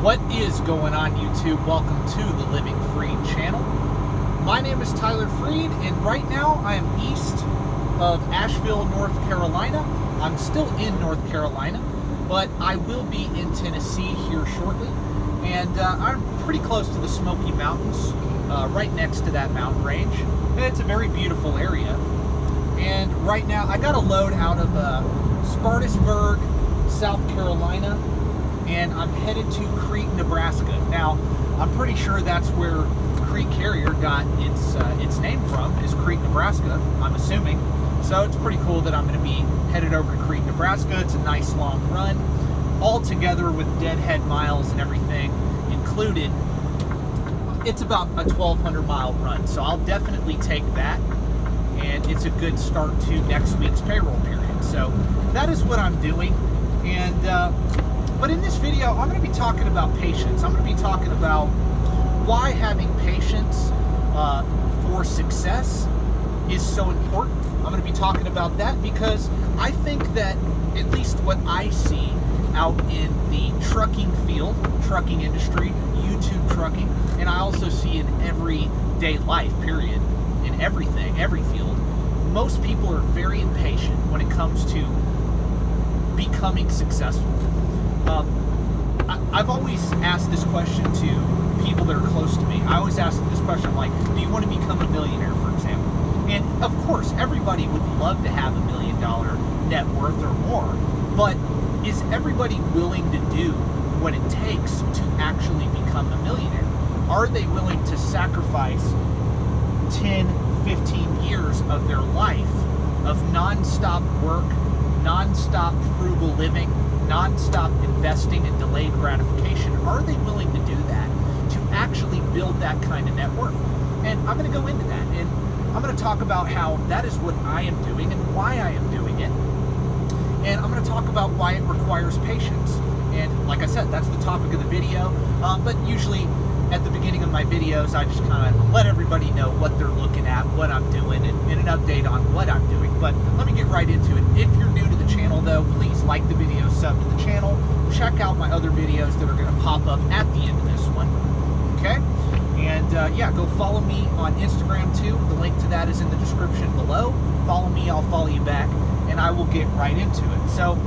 What is going on, YouTube? Welcome to the Living Freed channel. My name is Tyler Freed, and right now I am east of Asheville, North Carolina. I'm still in North Carolina, but I will be in Tennessee here shortly. And I'm pretty close to the Smoky Mountains, right next to that mountain range. And it's a very beautiful area. And right now I got a load out of Spartanburg, South Carolina, and I'm headed to Crete, Nebraska. Now, I'm pretty sure that's where Crete Carrier got its name from, is Crete, Nebraska, I'm assuming. So it's pretty cool that I'm going to be headed over to Crete, Nebraska. It's a nice long run, all together with deadhead miles and everything included. It's about a 1,200 mile run, so I'll definitely take that, and it's a good start to next week's payroll period. So that is what I'm doing. And but in this video, I'm going to be talking about patience. I'm going to be talking about why having patience for success is so important. I'm going to be talking about that because I think that at least what I see out in the trucking field, trucking industry, YouTube trucking, and I also see in everyday life, period, in everything, every field, most people are very impatient when it comes to becoming successful. I've always asked this question to people that are close to me. I always ask them this question, I'm like, do you want to become a millionaire, for example? And of course, everybody would love to have $1 million net worth or more, but is everybody willing to do what it takes to actually become a millionaire? Are they willing to sacrifice 10, 15 years of their life of non-stop work, non-stop frugal living, non-stop investing and delayed gratification? Are they willing to do that to actually build that kind of network? And I'm going to go into that, and I'm going to talk about how that is what I am doing and why I am doing it. And I'm going to talk about why it requires patience. And like I said, that's the topic of the video. But usually at the beginning of my videos, I just kind of let everybody know what they're looking at, what I'm doing, and an update on what I'm doing. But let me get right into it. If you're new to the channel, though, please like the video, sub to the channel. Check out my other videos that are going to pop up at the end of this one. Okay? And yeah, go follow me on Instagram too. The link to that is in the description below. Follow me, I'll follow you back, and I will get right into it. So,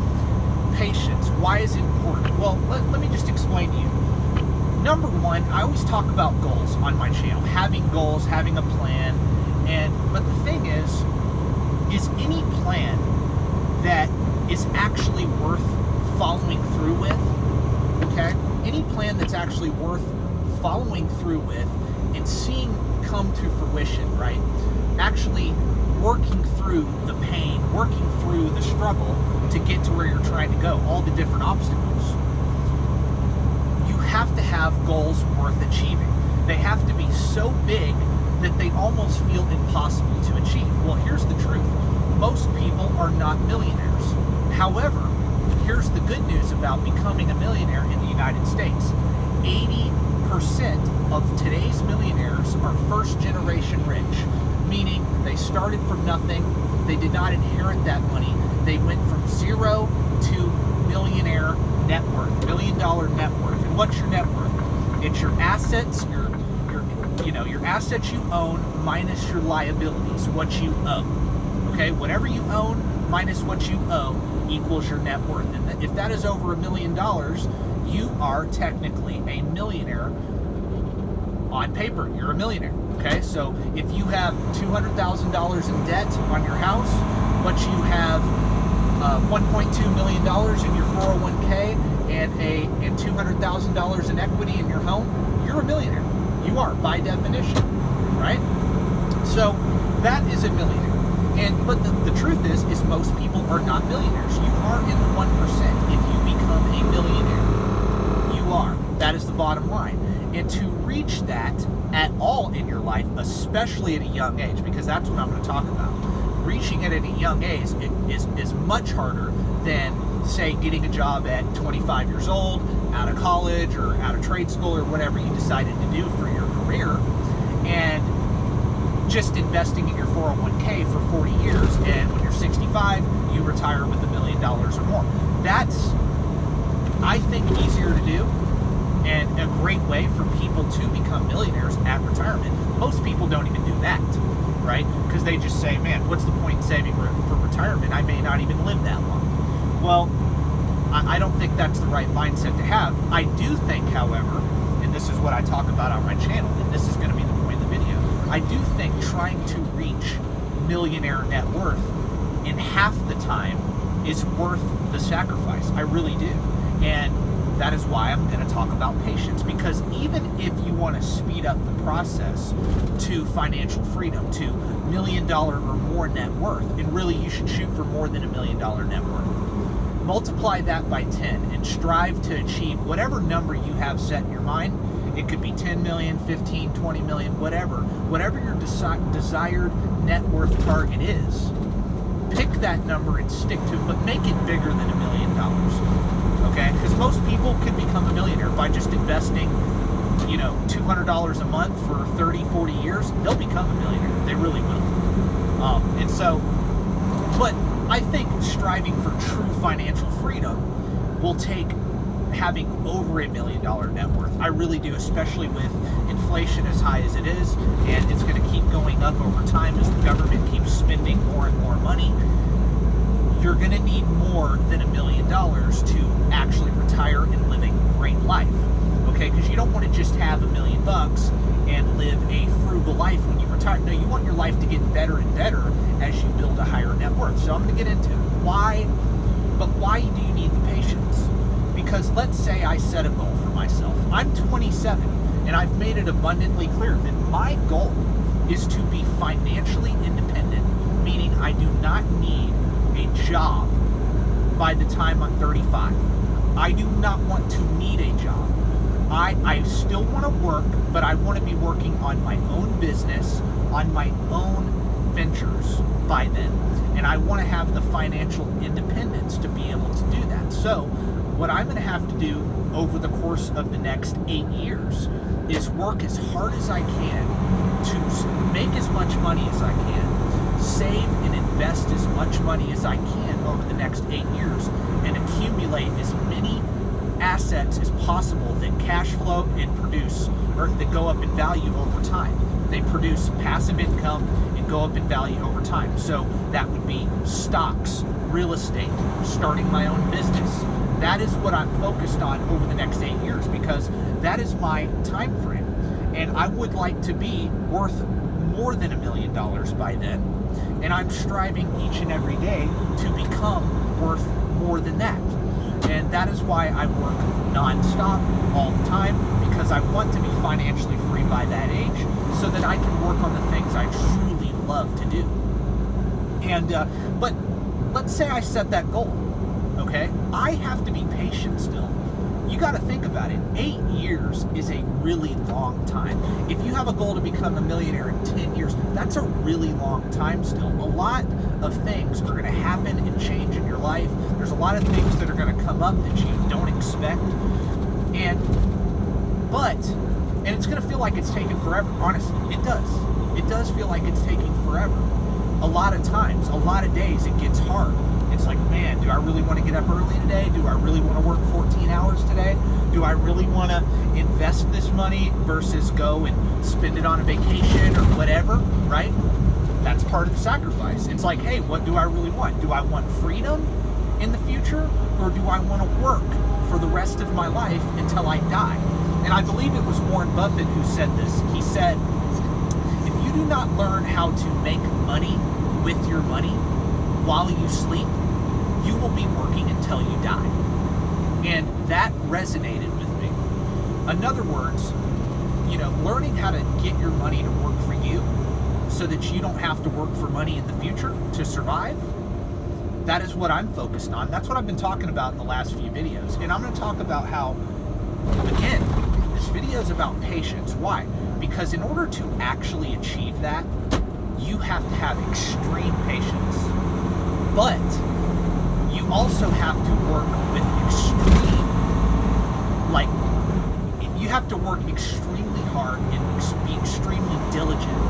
patience. Why is it important? Well, let me just explain to you. Number one, I always talk about goals on my channel. Having goals, having a plan. But the thing is any plan that is actually worth following through with, okay? Any plan that's actually worth following through with and seeing come to fruition, right? Actually working through the pain, working through the struggle to get to where you're trying to go, all the different obstacles. You have to have goals worth achieving. They have to be so big that they almost feel impossible to achieve. Well, here's the truth. Most people are not millionaires. However, here's the good news about becoming a millionaire in the United States. 80% of today's millionaires are first generation rich, meaning they started from nothing. They did not inherit that money. They went from zero to millionaire net worth, $1 million net worth. And what's your net worth? It's your assets, your assets you own minus your liabilities, what you owe. Okay, whatever you own minus what you owe equals your net worth. And if that is over $1 million, you are technically a millionaire on paper. You're a millionaire. Okay, so if you have $200,000 in debt on your house, but you have $1.2 million in your 401k and $200,000 in equity in your home, you're a millionaire. You are, by definition, right? So that is a millionaire. But the truth is most people are not millionaires. You are in the 1% if you become a millionaire. You are. That is the bottom line. And to reach that at all in your life, especially at a young age, because that's what I'm going to talk about. Reaching it at a young age is much harder than, say, getting a job at 25 years old, out of college or out of trade school or whatever you decided to do for your career, and just investing in your 401k for 40 years, and when you're 65, you retire with $1 million or more. That's, I think, easier to do, And a great way for people to become millionaires at retirement. Most people don't even do that, right? Because they just say, man, what's the point in saving for retirement? I may not even live that long. Well, I don't think that's the right mindset to have. I do think, however, and this is what I talk about on my channel, and this is going to be the point of the video, I do think trying to reach millionaire net worth in half the time is worth the sacrifice. I really do. And that is why I'm going to talk about patience, because even if you want to speed up the process to financial freedom, to $1 million or more net worth, and really you should shoot for more than $1 million net worth, multiply that by 10 and strive to achieve whatever number you have set in your mind. It could be 10 million, 15, 20 million, whatever your desired net worth target is. Pick that number and stick to it, but make it bigger than $1 million. Okay, because most people can become a millionaire by just investing, $200 a month for 30, 40 years. They'll become a millionaire. They really will. But I think striving for true financial freedom will take having over $1 million net worth. I really do, especially with inflation as high as it is, and it's going to keep going up over time as the government keeps spending more and more money. You're going to need more than $1 million to actually retire and live a great life, okay? Because you don't want to just have $1 million and live a frugal life when you retire. No, you want your life to get better and better as you build a higher net worth. So I'm going to get into why do you need the patience? Because let's say I set a goal for myself. I'm 27, and I've made it abundantly clear that my goal is to be financially independent, meaning I do not need a job by the time I'm 35. I do not want to need a job. I still want to work, but I want to be working on my own business, on my own ventures by then. And I want to have the financial independence to be able to do that. So what I'm going to have to do over the course of the next 8 years is work as hard as I can to make as much money as I can, save and invest as much money as I can over the next 8 years, and accumulate as many assets as possible that cash flow and produce, or that go up in value over time. They produce passive income and go up in value over time. So that would be stocks, real estate, starting my own business. That is what I'm focused on over the next 8 years, because that is my time frame. And I would like to be worth more than $1 million by then. And I'm striving each and every day to become worth more than that. And that is why I work nonstop all the time, because I want to be financially free by that age so that I can work on the things I truly love to do. And, but let's say I set that goal, okay? I have to be patient still. You got to think about it. 8 years is a really long time. If you have a goal to become a millionaire in 10 years, that's a really long time still. A lot of things are going to happen and change in your life. There's a lot of things that are going to come up that you don't expect. And it's going to feel like it's taking forever. Honestly, it does. It does feel like it's taking forever. A lot of times, a lot of days, it gets hard. It's like, man, do I really want to get up early today? Do I really want to work 14 hours today? Do I really want to invest this money versus go and spend it on a vacation or whatever, right? That's part of the sacrifice. It's like, hey, what do I really want? Do I want freedom in the future, or do I want to work for the rest of my life until I die? And I believe it was Warren Buffett who said this. He said, if you do not learn how to make money with your money while you sleep, you will be working until you die. And that resonated with me. In other words, learning how to get your money to work for you so that you don't have to work for money in the future to survive, that is what I'm focused on. That's what I've been talking about in the last few videos. And I'm going to talk about how, again, this video is about patience. Why? Because in order to actually achieve that, you have to have extreme patience. But you also have to work with you have to work extremely hard and be extremely diligent,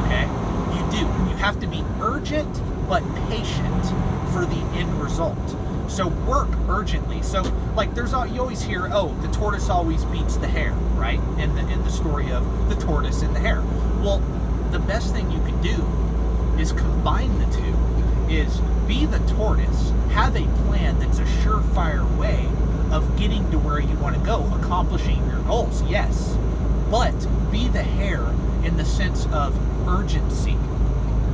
okay? You do. You have to be urgent but patient for the end result. So work urgently. So like you always hear, oh, the tortoise always beats the hare, right? In the story of the tortoise and the hare. Well, the best thing you can do is combine the two. Is be the tortoise, have a plan that's a surefire way of getting to where you want to go, accomplishing your goals, yes. But be the hare in the sense of urgency.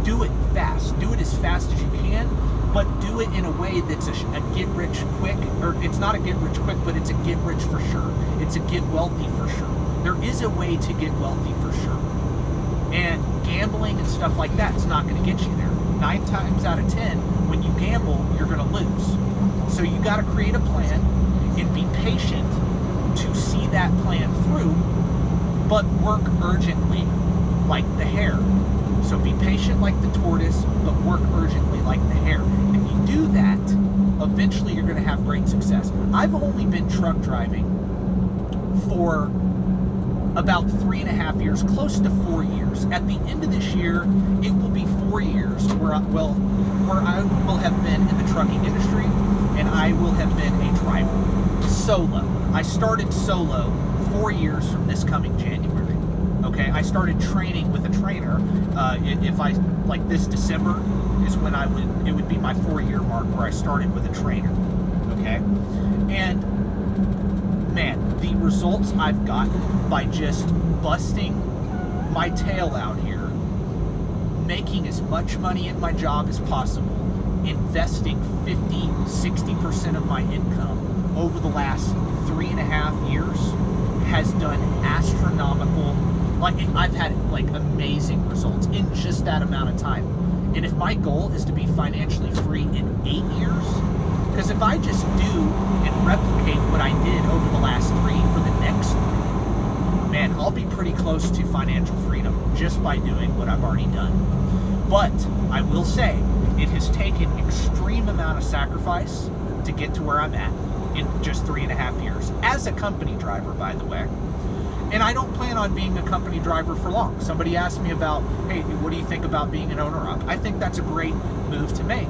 Do it fast. Do it as fast as you can, but do it in a way that's a get rich quick, or it's not a get rich quick, but it's a get rich for sure. It's a get wealthy for sure. There is a way to get wealthy for sure. And gambling and stuff like that is not going to get you there. 9 times out of 10, when you gamble, you're going to lose. So you got to create a plan and be patient to see that plan through, but work urgently like the hare. So be patient like the tortoise, but work urgently like the hare. If you do that, eventually you're going to have great success. I've only been truck driving for about 3.5 years, close to 4 years. At the end of this year, it will be 4 years where I will have been in the trucking industry, and I will have been a driver. Solo. I started solo 4 years from this coming January. Okay, I started training with a trainer. Like this December is when it would be my 4-year mark where I started with a trainer. Okay, and man, the results I've gotten by just busting my tail out here, making as much money at my job as possible, investing 50-60% of my income over the last 3.5 years has done astronomical. Like, I've had like amazing results in just that amount of time. And if my goal is to be financially free in 8 years, because if I just do and replicate what I did over the last 3 for the next 3, man, I'll be pretty close to financial freedom just by doing what I've already done. But I will say, it has taken extreme amount of sacrifice to get to where I'm at in just 3.5 years. As a company driver, by the way. And I don't plan on being a company driver for long. Somebody asked me about, hey, what do you think about being an owner-op? I think that's a great move to make.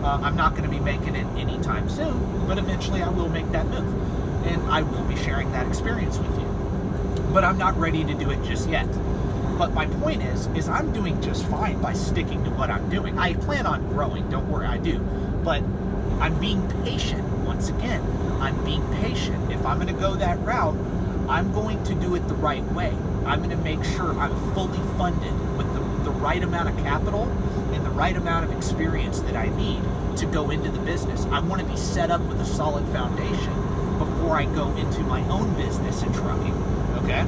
I'm not going to be making it anytime soon, but eventually I will make that move. And I will be sharing that experience with you. But I'm not ready to do it just yet. But my point is I'm doing just fine by sticking to what I'm doing. I plan on growing, don't worry, I do. But I'm being patient, once again. I'm being patient. If I'm going to go that route, I'm going to do it the right way. I'm going to make sure I'm fully funded with the right amount of capital and the right amount of experience that I need to go into the business. I want to be set up with a solid foundation before I go into my own business in trucking, okay?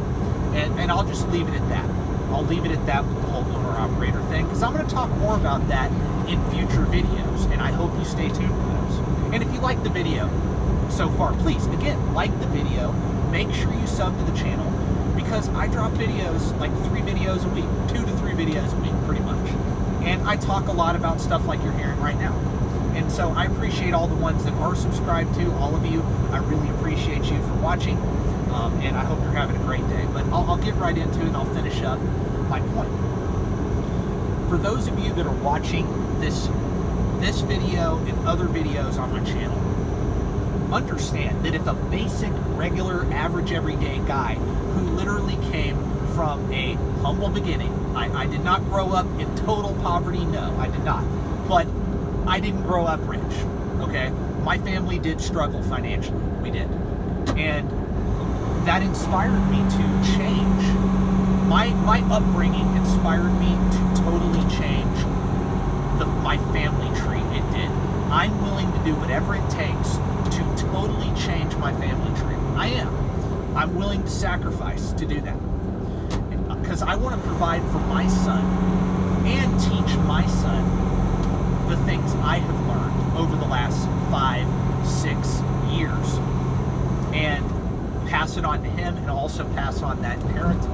And I'll just leave it at that. I'll leave it at that with the whole owner-operator thing, because I'm going to talk more about that in future videos, and I hope you stay tuned for those. And if you like the video so far, please, again, like the video. Make sure you sub to the channel, because I drop videos, like 3 videos a week, 2 to 3 videos a week, pretty much. And I talk a lot about stuff like you're hearing right now. And so I appreciate all the ones that are subscribed to, all of you. I really appreciate you for watching, and I hope you're having a great day. But I'll get right into it, and I'll finish up my point. For those of you that are watching this video and other videos on my channel, understand that if a basic, regular, average, everyday guy who literally came from a humble beginning, I did not grow up in total poverty, no, I did not. But I didn't grow up rich, okay? My family did struggle financially, we did. And that inspired me to change. My upbringing inspired me to totally change my family tree, it did. I'm willing to do whatever it takes to totally change my family tree. I am. I'm willing to sacrifice to do that. Because I want to provide for my son and teach my son the things I have learned over the last 5, 6 years. And pass it on to him, and also pass on that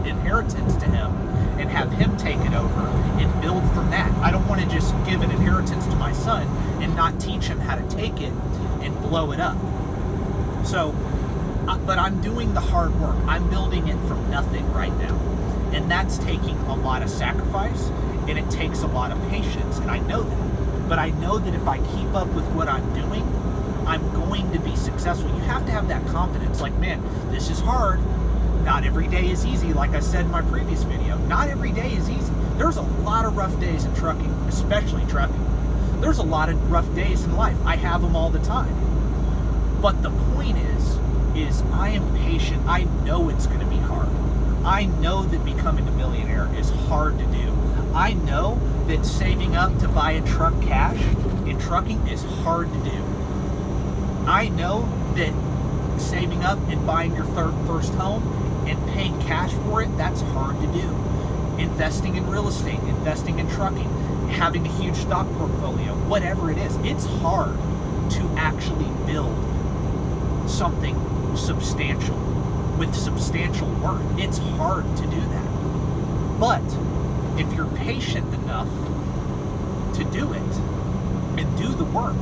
inheritance to him, and have him take it over and build from that. I don't want to just give an inheritance to my son and not teach him how to take it and blow it up. So, but I'm doing the hard work. I'm building it from nothing right now. And that's taking a lot of sacrifice, and it takes a lot of patience, and I know that. But I know that if I keep up with what I'm doing, I'm going to be successful. You have to have that confidence. Like, man, this is hard. Not every day is easy. Like I said in my previous video, not every day is easy. There's a lot of rough days in trucking, especially trucking. There's a lot of rough days in life. I have them all the time. But the point is I am patient. I know it's going to be hard. I know that becoming a millionaire is hard to do. I know that saving up to buy a truck cash in trucking is hard to do. I know that saving up and buying your first home and paying cash for it, that's hard to do. Investing in real estate, investing in trucking, having a huge stock portfolio, whatever it is, it's hard to actually build something substantial with substantial worth. It's hard to do that. But if you're patient enough to do it and do the work,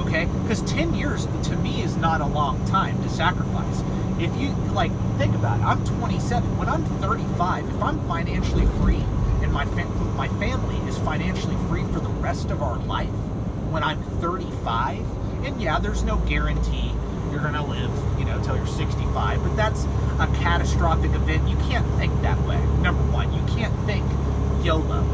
okay? Because 10 years to me is not a long time to sacrifice. If you, like, think about it, I'm 27. When I'm 35, if I'm financially free and my family is financially free for the rest of our life, when I'm 35, and yeah, there's no guarantee you're going to live, till you're 65, but that's a catastrophic event. You can't think that way. Number one, you can't think YOLO.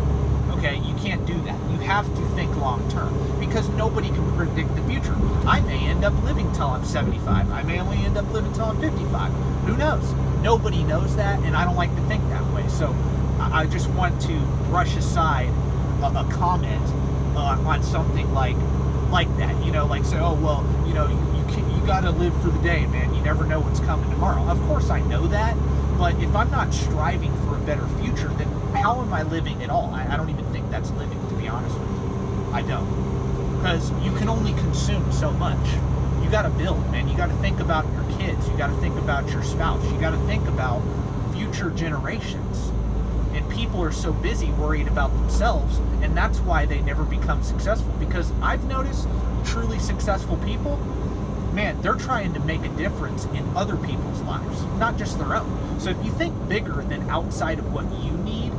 Okay, you can't do that. You have to think long term because nobody can predict the future. I may end up living till I'm 75. I may only end up living till I'm 55. Who knows? Nobody knows that, and I don't like to think that way. So I just want to brush aside a comment on something like that. Like say, oh well, you got to live for the day, man. You never know what's coming tomorrow. Of course, I know that. But if I'm not striving for a better future, then how am I living at all? I don't even think that's living, to be honest with you. I don't. Because you can only consume so much. You got to build, man. You got to think about your kids. You got to think about your spouse. You got to think about future generations. And people are so busy worried about themselves, and that's why they never become successful. Because I've noticed truly successful people, man, they're trying to make a difference in other people's lives, not just their own. So if you think bigger than outside of what you need,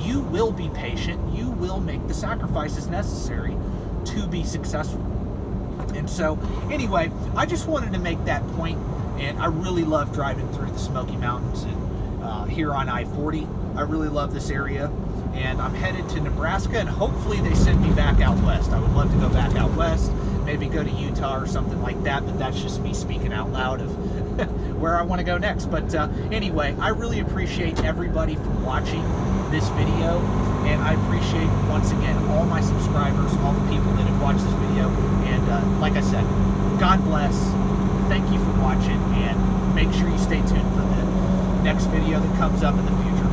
you will be patient. You will make the sacrifices necessary to be successful. And so, anyway, I just wanted to make that point, and I really love driving through the Smoky Mountains and here on I-40. I really love this area, and I'm headed to Nebraska, and hopefully they send me back out west. I would love to go back out west, maybe go to Utah or something like that, but that's just me speaking out loud of where I want to go next. But anyway, I really appreciate everybody for watching this video, and I appreciate, once again, all my subscribers, all the people that have watched this video, and like I said, God bless, thank you for watching, and make sure you stay tuned for the next video that comes up in the future.